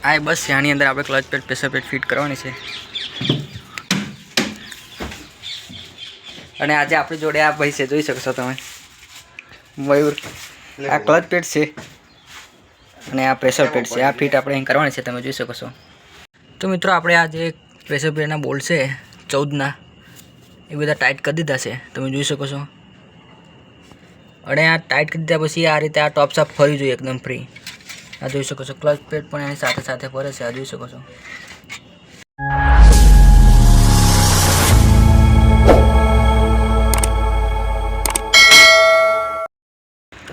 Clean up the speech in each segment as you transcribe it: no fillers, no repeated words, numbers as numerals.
આ બસ આની અંદર આપણે clutch pad pressure pad fit કરવાની છે અને આજે આપણી જોડે આ ભાઈ છે, જોઈ શકશો તમે મયુર। આ ક્લચ પેડ છે અને આ પ્રેશર પેડ છે, આ ફિટ આપણે અહીં કરવાની છે, તમે જોઈ શકો છો। તો મિત્રો આપણે આ જે પ્રેશર પેડના બોલ્ટ છે 14ના એ બધા ટાઈટ કરી દીધા છે, તમે જોઈ શકો છો। અને આ ટાઈટ કરી દીધા પછી આ રીતે આ ટોપ સાપ ફરવી જોઈએ એકદમ ફ્રી। આ જોઈ શકો છો ક્લચ પેડ પણ એની સાથે સાથે ફરે છે, આ જોઈ શકો છો।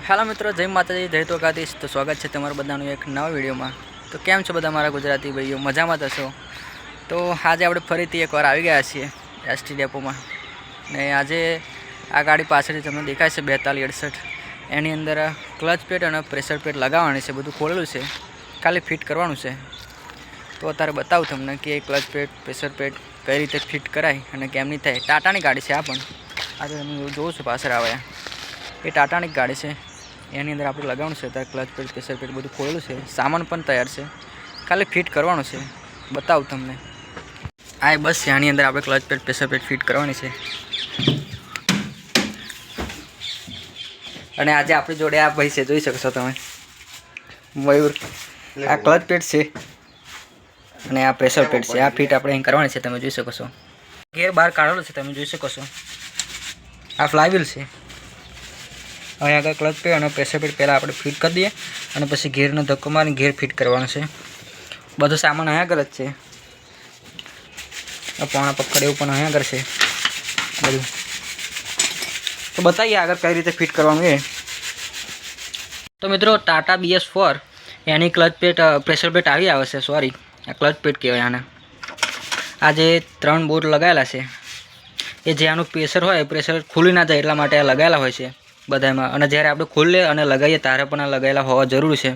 હેલો મિત્રો, જય માતાજી, જય દ્વારકાધીશ। તો સ્વાગત છે તમારું બધાનું એક નવા વિડીયોમાં। તો કેમ છો બધા મારા ગુજરાતી ભાઈઓ, મજામાં થશો? તો આજે આપણે ફરીથી એકવાર આવી ગયા છીએ એસટી ડેપોમાં ને આજે આ ગાડી પાછળથી તમને દેખાય છે 4268, એની અંદર ક્લચ પેડ અને પ્રેશર પેડ લગાવવાની છે, બધું ખોલેલું છે, ખાલી ફિટ કરવાનું છે। તો અત્યારે બતાવું તમને કે ક્લચ પેડ પ્રેશર પેડ કઈ રીતે ફિટ કરાય અને કેમની થાય। ટાટાની ગાડી છે આ પણ, આજે તમે જોઉં છું પાછળ આવે એ ટાટાની ગાડી છે, એની અંદર આપણે લગાવવાનું છે। અત્યારે ક્લચ પેડ પ્રેશર પેડ બધું ખોલેલું છે, સામાન પણ તૈયાર છે, ખાલી ફિટ કરવાનું છે, બતાવું તમને। આ બસ આની અંદર આપણે clutch pad pressure pad fit કરવાની છે અને આજે આપણી જોડે આ ભાઈ છે, જોઈ શકશો તમે મયુર। આ ક્લચ પેડ છે અને આ પ્રેશર પેડ છે, આ ફિટ આપણે અહીં કરવાની છે, તમે જોઈ શકો છો। ગેર બહાર કાઢેલો છે, તમે જોઈ શકો છો। આ ફ્લાયવ્હીલ છે, અહીં આગળ ક્લચ પેડ અને પ્રેશર પેડ પહેલાં આપણે ફિટ કરી દઈએ અને પછી ગેરનો ધક્કો મારીને ગેર ફિટ કરવાનો છે। બધો સામાન અહીં આગળ જ છે, પોણા પકડ એવું પણ અહીં આગળ છે બધું। તો બતાવીએ આગળ કઈ રીતે ફિટ કરવાનું એ। તો મિત્રો ટાટા BS4 એની ક્લચ પેડ પ્રેશર પેડ આવી આવે છે, સોરી આ ક્લચ પેડ કહેવાય આને। આ જે 3 બોર્ડ લગાવેલા છે એ જે આનું પ્રેશર હોય, પ્રેશર ખુલી ના જાય એટલા માટે આ લગાવેલા હોય છે બધામાં, અને જ્યારે આપણે ખોલીએ અને લગાવીએ ત્યારે પણ આ લગાવેલા હોવા જરૂરી છે,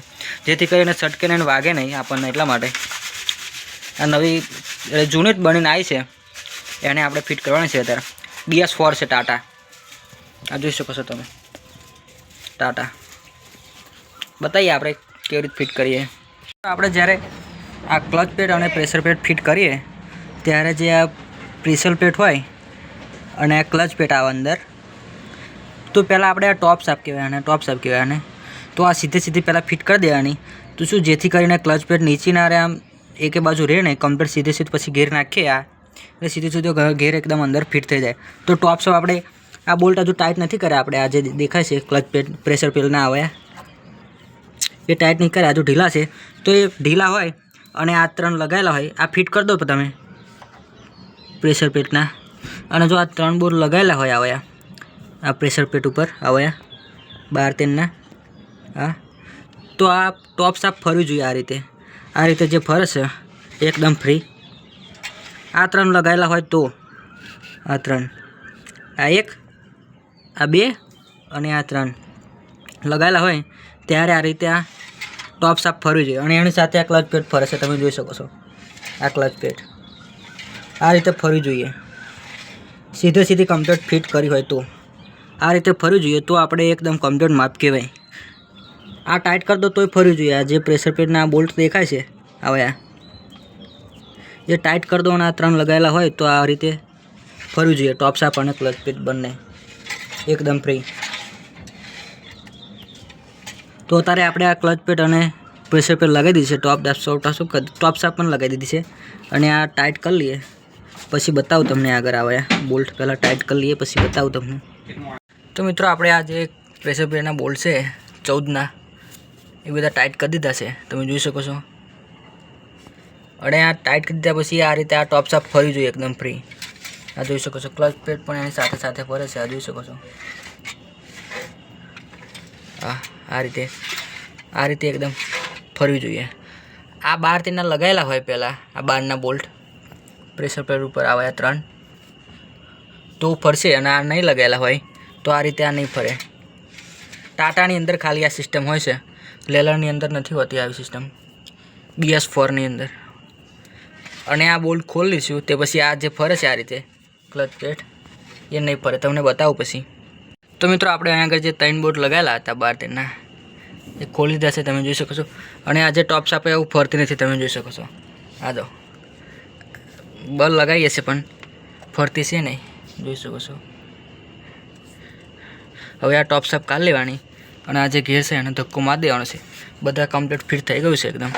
જેથી કરીને સટકે ને વાગે નહીં આપણને, એટલા માટે। આ નવી જૂની જ બનીને આવી છે, એને આપણે ફિટ કરવાની છે। અત્યારે BS4 છે ટાટા, આ જોઈ શકો છો તમે ટાટા। બતાવીએ આપણે કેવી રીતે ફિટ કરીએ। આપણે જ્યારે આ ક્લચ પેડ અને પ્રેશર પેડ ફિટ કરીએ ત્યારે જે આ પ્રેશર પેડ હોય અને આ ક્લચ પેડ આવે અંદર, તો પહેલાં આપણે આ ટોપ સાપ કહેવાય અને ટોપ સાપ કહેવાય અને તો આ સીધી પહેલાં ફિટ કરી દેવાની, તો શું જેથી કરીને ક્લચ પેડ નીચે ના રહે, આમ એકે બાજુ રહે ને કમ્પ્લીટ સીધે પછી ગેર નાખીએ આ એટલે સીધો ગેર એકદમ અંદર ફિટ થઈ જાય। તો ટોપ સાપ આપણે આ બોલ્ટ હજુ ટાઈટ નથી કર્યા, આપણે આ જે દેખાય છે ક્લચ પેડ પ્રેશર પેડ ના આવે એ ટાઈટ નહીં કરે, હજુ ઢીલા છે। તો એ ઢીલા હોય અને આ 3 લગાવેલા હોય, આ ફિટ કરી દો તમે પ્રેશર પેડના, અને જો આ 3 બોર્ડ લગાવેલા હોય આવ્યા આ પ્રેશર પેડ ઉપર આવ્યા 12-13ના, હા, તો આ ટોપ સાપ ફરવી જોઈએ આ રીતે જે ફરે છે એકદમ ફ્રી। આ 3 લગાવેલા હોય તો આ 3, આ 1, આ 2 અને આ 3 લગાવેલા હોય ત્યારે આ રીતે આ ટોપ સાપ ફરવી જોઈએ, અને એની સાથે આ ક્લચ પેડ ફરે છે, તમે જોઈ શકો છો। આ ક્લચ પેડ આ રીતે ફરવી જોઈએ, સીધી કમ્પ્લીટ ફિટ કરી હોય તો આ રીતે ફરવી જોઈએ, તો આપણે એકદમ કમ્પ્લીટ માપ કહેવાય। આ ટાઈટ કરી દો તોય ફરવી જોઈએ। આ જે પ્રેશર પેડના બોલ્ટ દેખાય છે આવ્યા જે ટાઈટ કરી દો અને આ 3 લગાવેલા હોય તો આ રીતે ફરવી જોઈએ, ટોપ સાપ અને ક્લચ પેડ બંને એકદમ ફ્રી। તો અત્યારે આપણે આ ક્લચ પેડ અને પ્રેશર પેડ લગાવી દીધી છે, ટોપ સાપ પણ લગાવી દીધી છે, અને આ ટાઈટ કરી લઈએ પછી બતાવું તમને આગળ આવ્યા બોલ્ટ પહેલાં ટાઈટ કરી લઈએ પછી બતાવું તમને। તો મિત્રો આપણે આ જે પ્રેશર પેડના બોલ્ટ છે 14ના એ બધા ટાઈટ કરી દીધા છે, તમે જોઈ શકો છો। અને આ ટાઈટ કરી દીધા પછી આ રીતે આ ટોપ સાપ ફરવી જોઈએ એકદમ ફ્રી। આ જોઈ શકો છો ક્લચ પેડ પણ એની સાથે સાથે ફરે છે, આ જોઈ શકો છો। આ રીતે એકદમ ફરવી જોઈએ। આ 12-13ના લગાવેલા હોય પહેલાં, આ 12ના બોલ્ટ પ્રેશર પેડ ઉપર આવ્યા 3 તો ફરશે, અને આ નહીં લગાવેલા હોય તો આ રીતે આ નહીં ફરે। ટાટાની અંદર ખાલી આ સિસ્ટમ હોય છે, લેલરની અંદર નથી હોતી આવી સિસ્ટમ, BS4ની અંદર। અને આ બોલ્ટ ખોલી લઈશું તે પછી આ જે ફરે છે આ રીતે ક્લચ પેડ એ નહીં ફરે, તમને બતાવું પછી। તો મિત્રો આપણે અહીંયા આગળ જે 3 બોર્ડ લગાવેલા હતા 12-13ના એ ખોલી જશે, તમે જોઈ શકો છો. અને આ જે ટોપ સાપ એવું ફરતી નથી, તમે જોઈ શકો છો. આ જો બલ લગાવી હશે પણ ફરતી છે નહીં, જોઈ શકો છો. હવે આ ટોપ સાપ કાઢી લેવાની અને આ જે ઘેર છે એને ધક્કો મારી દેવાનો છે. બધા કમ્પ્લીટ ફિટ થઈ ગયું છે એકદમ,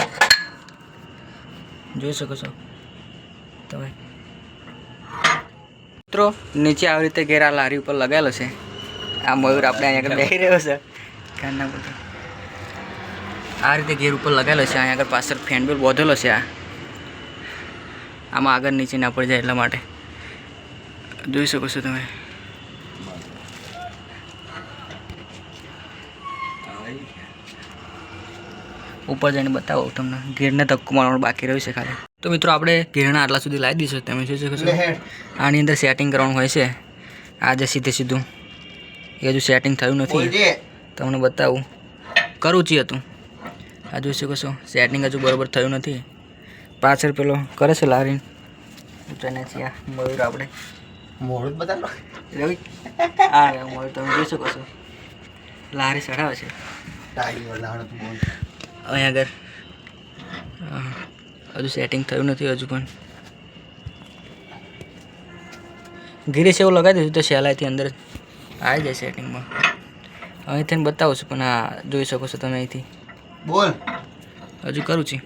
જોઈ શકો છો તમે મિત્રો. નીચે આવી રીતે ઘેર આ લારી ઉપર લગાવેલો છે. આ મયુર આપણે અહીંયા આગળ બેસી રહ્યો છે. કારના બધું આ રીતે ઘેર ઉપર લગાવેલો છે. અહીંયા આગળ પાછળ ફેન બેલ બોધેલો છે. આમાં આગળ નીચે ના પડી જાય એટલા માટે જોઈ શકો છો તમે. ઉપર જઈને બતાવો તમને. ઘેરને ધક્કો મારવાનું બાકી રહ્યું છે ખાલી. તો મિત્રો આપણે ઘેરના આટલા સુધી લાવી દઈશું, તમે જોઈ શકો છો. આની અંદર સેટિંગ કરવાનું હોય છે. આજે સીધું એ હજુ સેટિંગ થયું નથી, તમને બતાવું. કરું છું હતું, આ જોઈ શકો છો. સેટિંગ હજુ બરાબર થયું નથી. પાછળ પેલો કરે છે લારીને ઊંચાઈને છે. આ મયુર આપણે મોડું જ બતાવો. હા મયુર તમે જોઈ શકો છો, લારી ચડાવે છે અહીંયા આગળ. હજુ સેટિંગ થયું નથી હજુ પણ. ગિરીશ એવું લગાવી દીધું તો સહેલાઈથી અંદર આવી જાય સેટિંગમાં. અહીંથી બતાવું છું પણ આ જોઈ શકો છો તમે અહીંથી. બોલ હજુ કરું છું.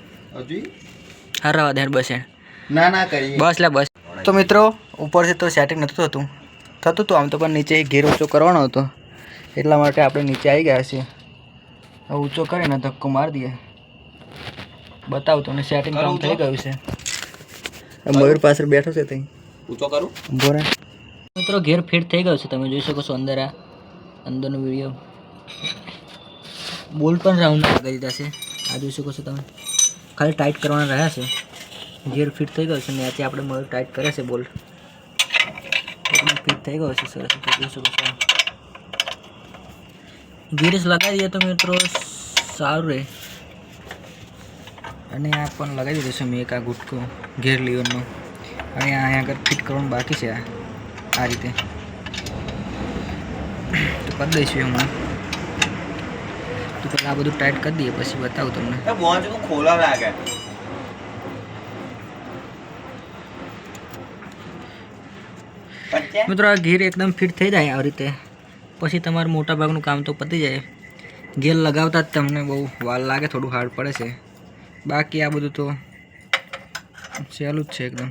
હા રવા દે બસ ના કરીએ બસ લે બસ. તો મિત્રો ઉપરથી તો સેટિંગ નહોતું થતું તો આમ તો પણ નીચે ઘેર ઊંચો કરવાનો હતો એટલા માટે આપણે નીચે આવી ગયા છીએ. હવે ઊંચો કરીને ધક્કો મારી દઈએ, બતાવું તમને. સેટિંગ કામ થઈ ગયું છે. મયુર પાછળ બેઠો છે ત્યાં. ઊંચો કરું બોરે. મિત્રો ઘેર ફિટ થઈ ગયો છે, તમે જોઈ શકો છો. અંદર આ અંદરનો વિડીયો બોલ પણ રાઉન્ડ લગાવી દીધા છે. આ જોઈ શકો છો તમે. ખાલી ટાઈટ કરવાના રહ્યા છે. ઘેર ફિટ થઈ ગયો છે ને ત્યાંથી આપણે મયુર ટાઈટ કરે છે. બોલ એકદમ ફિટ થઈ ગયો છે સરસ. જોઈ શકો છો. ગિરીશ લગાવી દઈએ તો મિત્રો સારું રહે. અને આ પણ લગાવી દીધું છે મેં એક આ ગુટકો ઘેર લીવરનો. અને અહીંયા આગળ ફિટ કરવાનું બાકી છે. આ રીતે તો કરી દઈશું હમણાં. તો પહેલાં આ બધું ટાઈટ કરી દઈએ પછી બતાવું તમને. ખોલા લાગે મિત્રો. આ ઘેર એકદમ ફિટ થઈ જાય આવી રીતે પછી તમારું મોટા ભાગનું કામ તો પતી જાય. ઘેર લગાવતા જ તમને બહુ વાર લાગે, થોડું હાર્ડ પડે છે. બાકી આ બધું તો સહેલું જ છે એકદમ.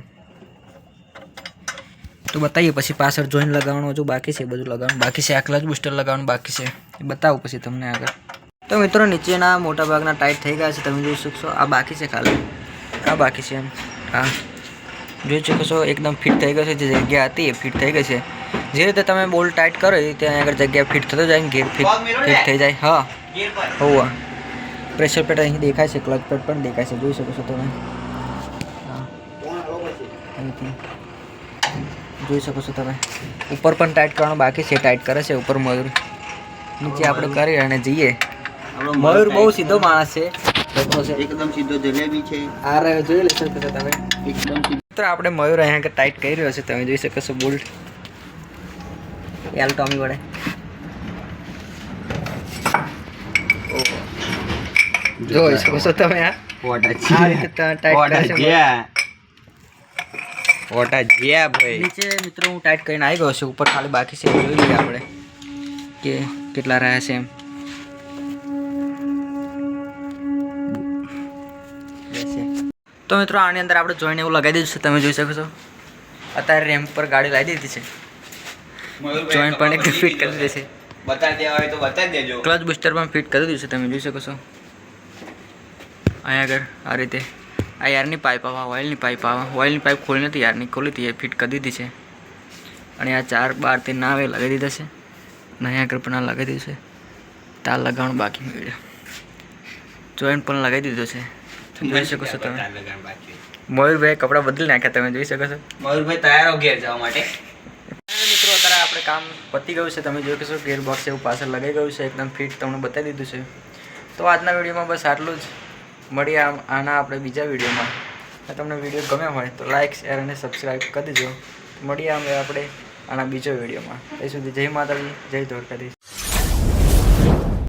તો બતાવીએ પછી પાછળ જોઈન્ટ લગાવવાનું હજુ બાકી છે, બધું લગાવવાનું બાકી છે. આ ક્લચ બૂસ્ટર લગાવવાનું બાકી છે, એ બતાવું પછી તમને આગળ. તો મિત્રો નીચેના મોટા ભાગના ટાઈટ થઈ ગયા છે, તમે જોઈ શકશો. આ બાકી છે, ખાલી આ બાકી છે એમ. હા જોઈ શકો છો એકદમ ફિટ થઈ ગયો છે. જે જગ્યા હતી એ ફિટ થઈ ગઈ છે. જે રીતે તમે બોલ્ટ ટાઈટ કરો એ ત્યાં આગળ જગ્યા ફિટ થતો જાય ને ઘેર ફિટ થઈ જાય. હા હોવા પ્રેશર પેટ અહીં દેખાય છે, ક્લચ પેટ પણ દેખાય છે, જોઈ શકો છો તમે. હા અહીંથી જોઈ શકો છો તમે. ઉપર પણ ટાઈટ કરવાનું બાકી છે, ટાઈટ કરે છે ઉપર મયુર. નીચે આપણે કરી અને જઈએ. મયુર બહુ સીધો માણસ છે, એકદમ સીધો જલેબી છે. આ રહ્યો જોઈ લેશો તમે એકદમ. તો આપણે મયુર અહીંયા ટાઈટ કરી રહ્યો છે, તમે જોઈ શકો છો. બોલ્ટ યાર ટોમી વડે જોઈ શકો છો તમે. આ નીચે મિત્રો હું ટાઈટ કરીને આવી ગયો છું. ઉપર ખાલી બાકી છે, જોઈ લઈએ આપણે કે કેટલા રહ્યા છે એમ. તો મિત્રો આની અંદર આપણે જોઈને એવું લગાવી દીધું છે, તમે જોઈ શકો છો. અત્યારે રેમ્પ પર ગાડી લાવી દીધી છે. જોઈન્ટ પણ એકદમ ફિટ કરી દીધી છે. બતાવી દેવા હોય તો બતાવી દેજો. ક્લચ બૂસ્ટર પણ ફિટ કરી દીધું છે, તમે જોઈ શકો છો. અહીંયા આગળ આ રીતે આ યારની પાઇપ આવે, ઓઇલની પાઇપ આવે. ઓઇલની પાઇપ ખોલી નથી, યારની ખોલી હતી, એ ફિટ કરી દીધી છે. અને આ 4 12 ના આવે લગાવી દીધા છે. અને અહીંયા આગળ પણ આ લગાવી દીધું છે. તાર લગાવવાનું બાકી મળ્યું. જોઈન્ટ પણ લગાવી દીધો છે, જોઈ શકો છો તમે. મયુરભાઈ કપડાં બદલી નાખ્યા, તમે જોઈ શકો છો. મયુરભાઈ તૈયાર હો ઘેર જવા માટે. મિત્રો અત્યારે આપણે કામ પતી ગયું છે, તમે જોઈ શકો છો. ગેર બોક્સ એવું પાછળ લગાવી ગયું છે, એકદમ ફિટ તમને બતાવી દીધું છે. તો આજના વિડીયોમાં બસ આટલું જ. મળીએ આના આપણે બીજા વિડીયોમાં. તમને વિડીયો ગમ્યો હોય તો લાઇક શેર અને સબસ્ક્રાઈબ કરી દેજો. મળીએ આપણે આના બીજો વિડીયોમાં. ત્યાં સુધી જય માતાજી, જય દ્વારકાધીશ.